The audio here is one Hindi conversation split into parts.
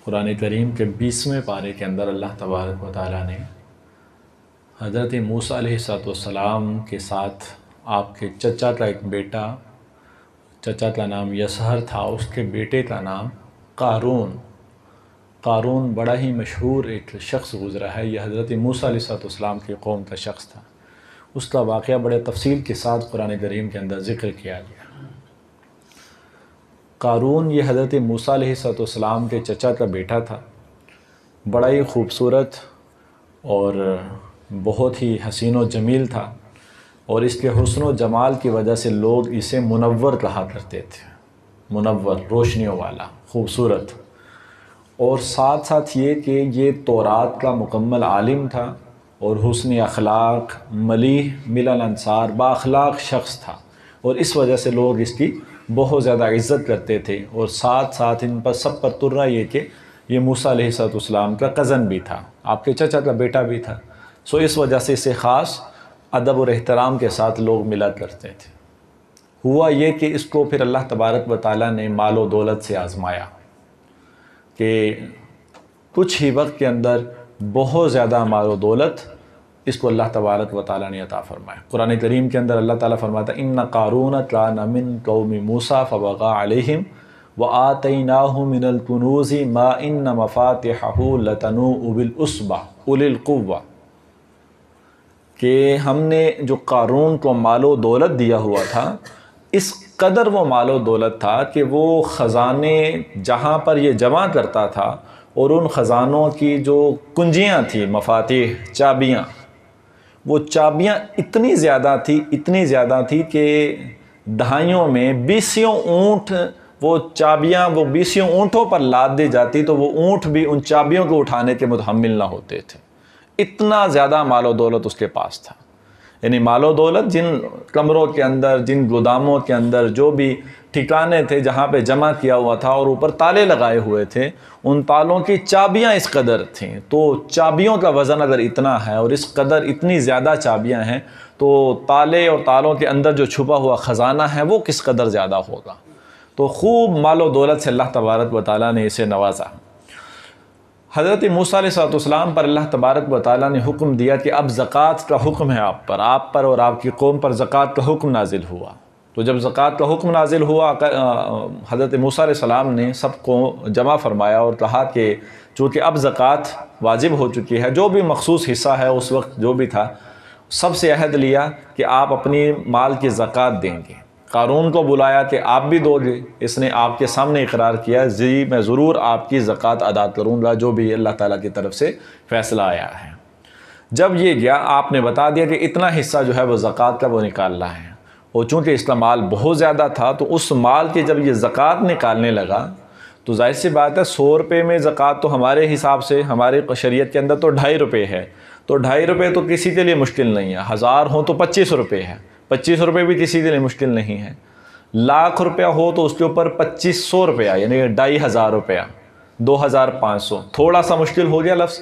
कुरान करीम के 20वें पारे के अंदर अल्लाह तबारक व तआला ने हज़रत मूसा अलैहिस्सलाम के साथ आपके चचा का एक बेटा, चचा का नाम यसहर था, उसके बेटे का नाम क़ारून बड़ा ही मशहूर एक शख्स गुज़रा है। यह हज़रत मूसा अलैहिस्सलाम की कौम का शख्स था। उसका वाक़या बड़े तफसील के साथ कुरान करीम के अंदर ज़िक्र किया गया। क़ारून ये हज़रत मूसा अलैहिस्सलाम के चचा का बेटा था। बड़ा ही खूबसूरत और बहुत ही हसीन व जमील था और इसके हुस्न व जमाल की वजह से लोग इसे मुनव्वर कहा करते थे। मुनव्वर, रोशनियों वाला, खूबसूरत। और साथ साथ ये कि ये तौरात का मुकम्मल आलिम था और हुस्न अखलाक, मलीह मिलल अंसार, बाअखलाक शख्स था और इस वजह से लोग इसकी बहुत ज़्यादा इज़्ज़त करते थे। और साथ साथ इन पर सब पर तुर्रा ये कि ये मूसा अलैहिस्सलाम का कज़न भी था, आपके चचा का बेटा भी था। सो इस वजह से इसे ख़ास अदब और एहतराम के साथ लोग मिला करते थे। हुआ ये कि इसको फिर अल्लाह तबारक व तआला ने मालो दौलत से आज़माया कि कुछ ही वक्त के अंदर बहुत ज़्यादा मालो दौलत इसको अल्लाह तबारक व तआला ने अता फ़रमाया। कुरान करीम के अंदर अल्लाह ताला फरमाता है, इन्ना क़ारून कान मिन कौमी मूसा फ़बग़ा अलैहिम व आतैनाहु मिनल कुनूज़ि मा इन्न मफ़ातिहहु लतनूउ बिल उस्बा उलिल कुव्वा, कि हमने जो क़ारून को मालो दौलत दिया हुआ था, इस कदर वो मालो दौलत था कि वो ख़ज़ाने जहाँ पर ये जमा करता था और उन ख़ज़ानों की जो कुंजियाँ थी, मफ़ातिह, चाबियाँ, वो चाबियाँ इतनी ज़्यादा थी कि दहाइयों में 20 ऊँट वो चाबियाँ वो 20 ऊँटों पर लाद दी जाती तो वो ऊँट भी उन चाबियों को उठाने के मुतहम्मिल ना होते थे। इतना ज़्यादा मालो दौलत उसके पास था। यानी मालो दौलत जिन कमरों के अंदर, जिन गोदामों के अंदर जो भी ठिकाने थे जहाँ पे जमा किया हुआ था और ऊपर ताले लगाए हुए थे, उन तालों की चाबियाँ इस कदर थीं। तो चाबियों का वज़न अगर इतना है और इस कदर इतनी ज़्यादा चाबियाँ हैं तो ताले और तालों के अंदर जो छुपा हुआ ख़ज़ाना है वो किस कदर ज़्यादा होगा। तो खूब मालो दौलत से अल्लाह तबारक व तआला ने इसे नवाजा। हज़रत मूसा अलैहिस्सलाम पर अल्लाह तबारक व तआला ने हुक्म दिया कि अब ज़कात का हुक्म है आप पर और आपकी कौम पर ज़कात का हुक्म नाजिल हुआ। तो जब ज़कात का हुक्म नाजिल हुआ, हज़रत मूसा अलैहिस्सलाम ने सबको जमा फरमाया और कहा कि चूँकि अब ज़कात वाजिब हो चुकी है, जो भी मखसूस हिस्सा है उस वक्त जो भी था, सबसे अहद लिया कि आप अपनी माल की ज़कात देंगे। क़ारून को बुलाया कि आप भी दोगे, इसने आपके सामने इकरार किया, जी मैं ज़रूर आपकी ज़कात अदा करूँगा, जो भी अल्लाह ताला की तरफ से फ़ैसला आया है। जब ये गया, आपने बता दिया कि इतना हिस्सा जो है वो ज़कात का वो निकालना है। और चूँकि इसका माल बहुत ज़्यादा था तो उस माल की जब ये ज़कात निकालने लगा तो जाहिर सी बात है 100 रुपये में ज़कात तो हमारे हिसाब से, हमारे शरीयत के अंदर तो 2.5 रुपये है। तो 2.5 रुपये तो किसी के लिए मुश्किल नहीं है। 1000 हो तो 25 रुपये है, 25 रुपये भी किसी के लिए मुश्किल नहीं है। लाख रुपया हो तो उसके ऊपर 2500 रुपया, यानी 2500 रुपया, 2500, थोड़ा सा मुश्किल हो गया लफ्ज़।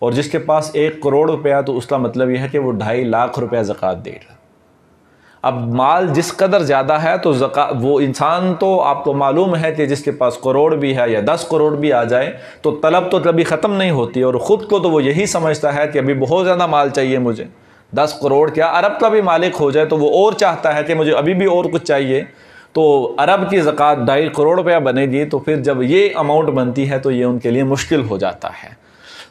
और जिसके पास 1 करोड़ रुपया तो उसका मतलब यह है कि वो 2.5 लाख रुपया ज़कात देगा। अब माल जिस कदर ज़्यादा है तो वो इंसान, तो आपको मालूम है कि जिसके पास करोड़ भी है या 10 करोड़ भी आ जाए तो तलब तो कभी ख़त्म नहीं होती। और ख़ुद को तो वो यही समझता है कि अभी बहुत ज़्यादा माल चाहिए मुझे, 10 करोड़ क्या, अरब का भी मालिक हो जाए तो वो और चाहता है कि मुझे अभी भी और कुछ चाहिए। तो अरब की ज़कात 2.5 करोड़ रुपया बनेगी तो फिर जब ये अमाउंट बनती है तो ये उनके लिए मुश्किल हो जाता है।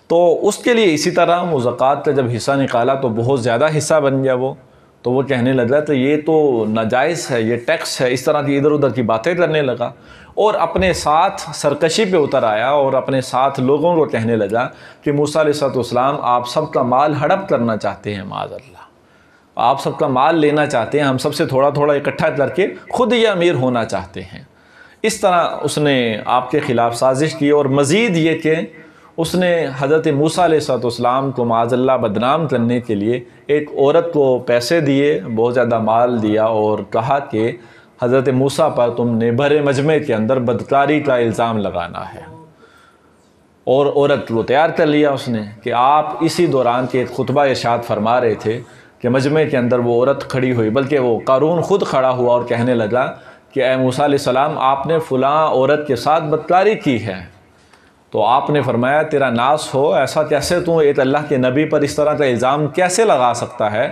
तो उसके लिए इसी तरह वो ज़कात का जब हिस्सा निकाला तो बहुत ज़्यादा हिस्सा बन गया वो। तो वो कहने लगा तो ये तो नाजायज़ है, ये टैक्स है, इस तरह की इधर उधर की बातें करने लगा और अपने साथ सरकशी पे उतर आया और अपने साथ लोगों को कहने लगा कि मूसा अलैहिस्सलाम आप सबका माल हड़प करना चाहते हैं, माज़अल्लाह, आप सबका माल लेना चाहते हैं, हम सबसे थोड़ा थोड़ा इकट्ठा करके ख़ुद ये अमीर होना चाहते हैं। इस तरह उसने आपके ख़िलाफ़ साजिश की और मज़ीद ये कि उसने हज़रत मूसा अलैहिस्सलाम को माज़अल्लाह बदनाम करने के लिए एक औरत को पैसे दिए, बहुत ज़्यादा माल दिया और कहा कि हज़रत मूसा पर तुमने भरे मजमे के अंदर बदकारी का इल्ज़ाम लगाना है। और औरत को तैयार कर लिया उसने कि आप इसी दौरान के खुतबा इरशाद फरमा रहे थे कि मजमे के अंदर वो औरत खड़ी हुई, बल्कि वो क़ारून ख़ुद खड़ा हुआ और कहने लगा कि ए मूसा अलैहिस्सलाम, आपने फ़लाँ औरत के साथ बदकारी की है। तो आपने फरमाया तेरा नाश हो, ऐसा कैसे तू एक अल्लाह के नबी पर इस तरह का इल्ज़ाम कैसे लगा सकता है,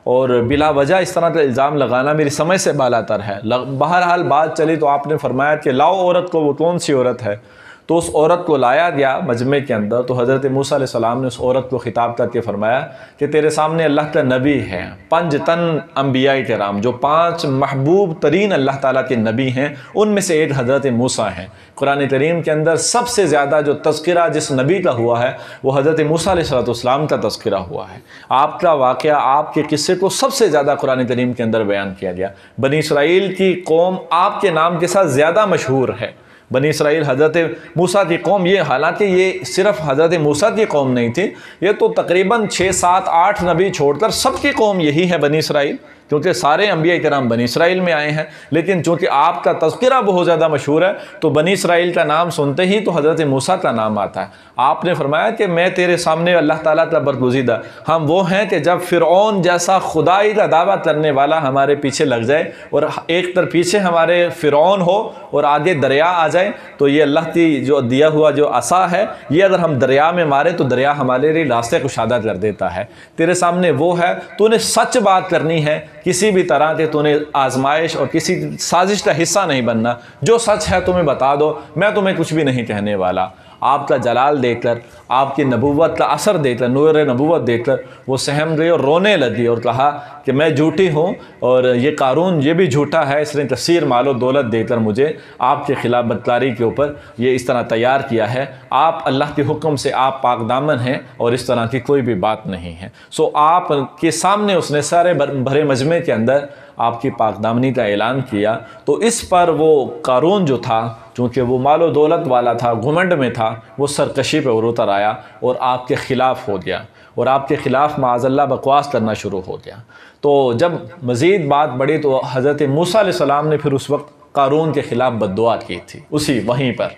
और बिला वजह इस तरह का इल्ज़ाम लगाना मेरी समझ से बालातर है। बहरहाल बात चली तो आपने फरमाया कि लाओ औरत को, वो कौन सी औरत है। तो उस औरत को लाया गया मजमे के अंदर। तो हज़रत मूसा अलैहिस्सलाम ने उस औरत को ख़िताब करके फ़रमाया कि तेरे सामने अल्लाह का नबी है, 5 तन अम्बिया किराम, जो 5 महबूब तरीन अल्लाह ताला के नबी हैं, उनमें से एक हज़रत मूसा हैं। कुरान करीम के अंदर सबसे ज़्यादा जो तज़किरा जिस नबी का हुआ है वो हज़रत मूसा अलैहिस्सलाम का तज़किरा हुआ है। आपका वाक़या, आपके किस्से को सबसे ज़्यादा कुरान करीम के अंदर बयान किया गया। बनी इसराइल की कौम आपके नाम के साथ ज़्यादा मशहूर है। बनी इसराइल हज़रत मूसा की कौम, ये हालांकि ये सिर्फ हज़रत मूसा की कौम नहीं थी, ये तो तकरीबन 6, 7, 8 नबी छोड़कर सबकी कौम यही है बनी इसराइल, क्योंकि सारे अंबिया किराम बनी इसराइल में आए हैं। लेकिन चूँकि आपका तज़किरा बहुत ज़्यादा मशहूर है तो बनी इसराइल का नाम सुनते ही तो हज़रत मूसा का नाम आता है। आपने फरमाया कि मैं तेरे सामने अल्लाह ताला का बरगुज़ीदा, हम वो हैं कि जब फ़िरऔन जैसा खुदाई का दावा करने वाला हमारे पीछे लग जाए और एक तरफ पीछे हमारे फ़िरऔन हो और आगे दरिया आ जाए, तो ये अल्लाह की जो दिया हुआ जो असा है, ये अगर हम दरिया में मारे तो दरिया हमारे लिए रास्ते कुशादा कर देता है। तेरे सामने वो है, तूने सच बात करनी है, किसी भी तरह के तूने आजमाइश और किसी साजिश का हिस्सा नहीं बनना। जो सच है तुम्हें बता दो, मैं तुम्हें कुछ भी नहीं कहने वाला। आपका जलाल देखकर, आपकी नबूवत का असर देखकर, नूर नबूवत देखकर वो सहम गई और रोने लगी और कहा कि मैं झूठी हूँ और ये कारून ये भी झूठा है, इसने कसीर मालो दौलत देकर मुझे आपके ख़िलाफ़ बदकारी के ऊपर ये इस तरह तैयार किया है। आप अल्लाह के हुक्म से आप पाक दामन हैं और इस तरह की कोई भी बात नहीं है। सो आप के सामने उसने सारे भरे मजमे के अंदर आपकी पाकदामनी का ऐलान किया। तो इस पर वो कारून जो था, चूँकि वो मालो दौलत वाला था, घुमंड में था, वो सरकशी पर उतर आया और आपके ख़िलाफ़ हो गया और आपके ख़िलाफ़ माज़अल्लाह बकवास करना शुरू हो गया। तो जब मज़ीद बात बढ़ी तो हज़रत मूसा अलैहिस्सलाम ने फिर उस वक्त कारून के ख़िलाफ़ बद्दुआ की थी, उसी वहीं पर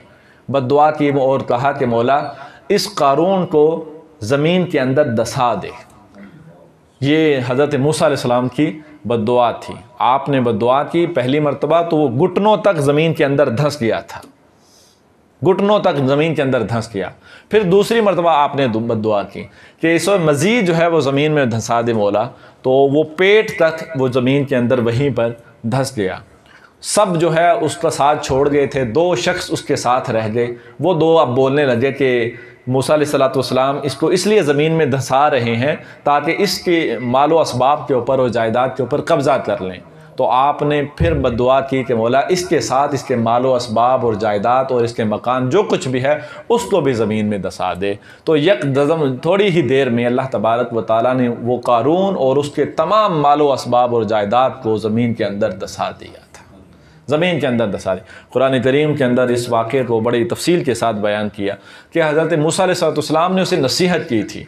बद्दुआ की और कहा कि मौला इस कारून को ज़मीन के अंदर धंसा दे। ये हज़रत मूसा अलैहिस्सलाम की बद्दुआ थी। आपने बद्दुआ की पहली मरतबा तो वो घुटनों तक ज़मीन के अंदर धंस गया था, घुटनों तक ज़मीन के अंदर धंस गया। फिर दूसरी मरतबा आपने बद्दुआ की कि इस मज़ीद जो है वो ज़मीन में धंसा दे मौला, तो वो पेट तक वो ज़मीन के अंदर वहीं पर धंस गया। सब जो है उसका साथ छोड़ गए थे, 2 शख्स उसके साथ रह गए। वो 2 अब बोलने लगे कि मूसा अलैहिस्सलाम इसको इसलिए ज़मीन में धंसा रहे हैं ताकि इसके मालो असबाब के ऊपर और जायदाद के ऊपर कब्ज़ा कर लें। तो आपने फिर बद्दुआ की कि मौला इसके साथ इसके मालो असबाब और जायदाद और इसके मकान जो कुछ भी है उसको भी ज़मीन में धंसा दे। तो यकदम थोड़ी ही देर में अल्लाह तबारक व तआला ने वो कारून और उसके तमाम मालो असबाब और जायदाद को ज़मीन के अंदर धंसा दिया था, ज़मीन के अंदर धंसा दिया। कुरान करीम के अंदर इस वाक़े को बड़ी तफसील के साथ बयान किया कि हज़रत मूसा अलैहिस्सलाम ने उसे नसीहत की थी,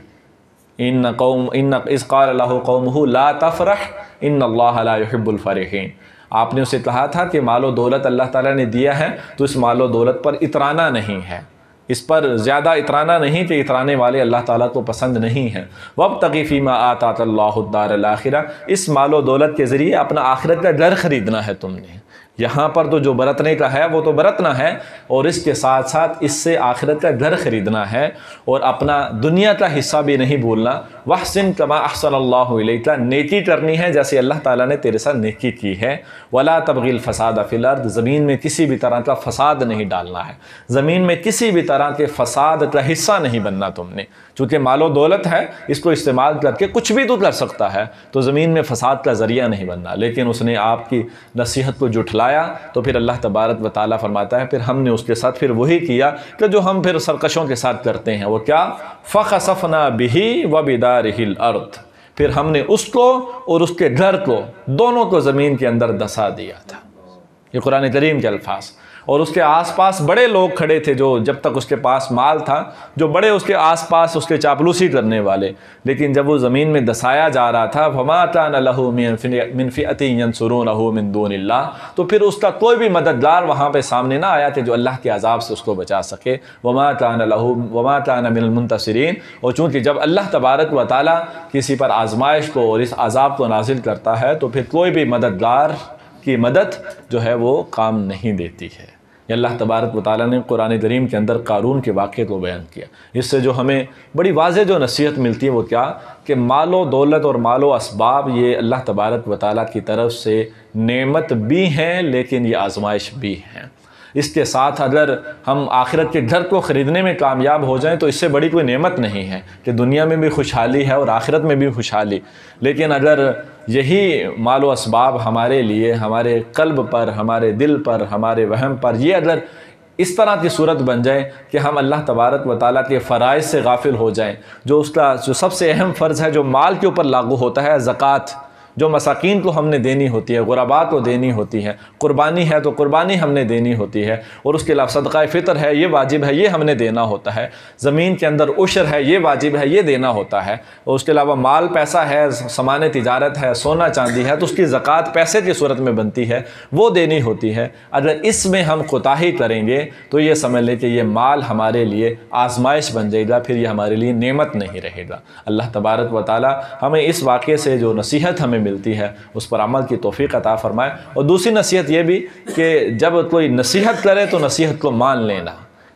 इन्न इज़ क़ाल लहू क़ौमुहु ला तफ़रह इन्नल्लाह ला युहिब्बुल फ़रिहीन। आपने उसे कहा था कि मालो दौलत अल्लाह ताला ने दिया है तो इस मालो दौलत पर इतराना नहीं है, इस पर ज़्यादा इतराना नहीं कि इतराने वाले अल्लाह ताला को पसंद नहीं है। वब्तग़ि फ़ीमा आताकल्लाहु द्दारल आखिरा, इस मालो दौलत के ज़रिए अपना आखिरत का घर ख़रीदना है तुमने। यहाँ पर तो जो बरतने का है वो तो बरतना है और इसके साथ साथ इससे आखिरत का घर ख़रीदना है और अपना दुनिया का हिस्सा भी नहीं भूलना। वहसिन कमा अहसनल्लाहु इलैका, नेकी करनी है जैसे अल्लाह ताला ने तेरे साथ नेकी की है। वला तबगिल फ़साद फ़िल अर्द, ज़मीन में किसी भी तरह का फ़साद नहीं डालना है, ज़मीन में किसी भी तरह के फ़साद का हिस्सा नहीं बनना तुमने। चूँकि मालो दौलत है इसको इस्तेमाल करके कुछ भी तो कर सकता है, तो ज़मीन में फ़साद का ज़रिया नहीं बनना। लेकिन उसने आपकी नसीहत को जुठलाया तो फिर अल्लाह तबारक व तआला फरमाता है फिर हमने उसके साथ फिर वही किया कि जो हम फिर सरकशों के साथ करते हैं। वो क्या? फ़ख़सफ़ना बिही व बिदारिहिल अर्द, फिर हमने उसको और उसके घर को दोनों को ज़मीन के अंदर धंसा दिया था। ये कुरान करीम के अल्फाज। और उसके आसपास बड़े लोग खड़े थे जो जब तक उसके पास माल था, जो बड़े उसके आसपास उसके चापलूसी करने वाले, लेकिन जब वो ज़मीन में धंसाया जा रहा था फमा कान लहू मिन फ़िअतिन यंसुरूनहू मिन दूनिल्लाह, तो फिर उसका कोई भी मददगार वहाँ पे सामने ना आया कि जो अल्लाह के अज़ाब से उसको बचा सके। वमा कान मिनल मुंतसिरीन, और चूँकि जब अल्लाह तबारक व तआला किसी पर आजमाइश को और इस अज़ाब को नाजिल करता है तो फिर कोई भी मददगार की मदद जो है वो काम नहीं देती है। ये अल्लाह तबारक व तआला ने कुरान करीम के अंदर क़ारून के वाक़े को बयान किया। इससे जो हमें बड़ी वाज़ेह जो नसीहत मिलती है वो क्या, कि मालो दौलत और मालो असबाब ये अल्लाह तबारक व तआला की तरफ से नेमत भी हैं, लेकिन ये आजमाइश भी हैं। इसके साथ अगर हम आखिरत के घर को ख़रीदने में कामयाब हो जाएं तो इससे बड़ी कोई नेमत नहीं है कि दुनिया में भी खुशहाली है और आखिरत में भी खुशहाली। लेकिन अगर यही मालो असबाब हमारे लिए, हमारे कल्ब पर, हमारे दिल पर, हमारे वहम पर, ये अगर इस तरह की सूरत बन जाए कि हम अल्लाह तबारक व तआला के फ़राइज़ से गाफिल हो जाएं, जो उसका जो सबसे अहम फ़र्ज़ है जो माल के ऊपर लागू होता है, ज़कात, जो मसाकीन को हमने देनी होती है, गुरबा को देनी होती है, कुर्बानी है तो कुर्बानी हमने देनी होती है, और उसके अलावा सदक़ा फ़ितर है, ये वाजिब है, ये हमने देना होता है, ज़मीन के अंदर उशर है, ये वाजिब है, ये देना होता है, और उसके अलावा माल पैसा है, सामान तिजारत है, सोना चांदी है, तो उसकी ज़कात पैसे की सूरत में बनती है, वो देनी होती है। अगर इसमें हम कोताही करेंगे तो ये समझ लें कि ये माल हमारे लिए आजमाइश बन जाएगा, फिर ये हमारे लिए नेमत नहीं रहेगा। अल्लाह तबारक व तआला हमें इस वाक़े से जो नसीहत हमें मिलती है उस पर अमल की तौफीक अता फरमाए। और दूसरी नसीहत ये भी कि जब कोई नसीहत करे तो नसीहत को मान लेना,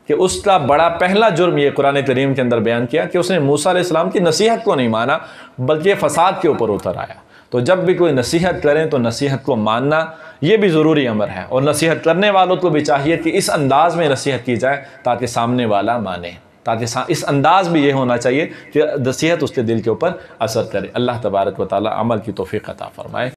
कि उसका बड़ा पहला जुर्म ये कुरान करीम के अंदर बयान किया कि उसने मूसा अलैहिस्सलाम की नसीहत को नहीं माना, बल्कि फ़साद के ऊपर उतर आया। तो जब भी कोई नसीहत करें तो नसीहत को मानना ये भी ज़रूरी अमर है, और नसीहत करने वालों को भी चाहिए कि इस अंदाज़ में नसीहत की जाए ताकि सामने वाला माने, ताकि इस अंदाज़ भी ये होना चाहिए कि नसीहत उसके दिल के ऊपर असर करे। अल्लाह तबारक व तआला अमल की तौफीक अता फरमाए।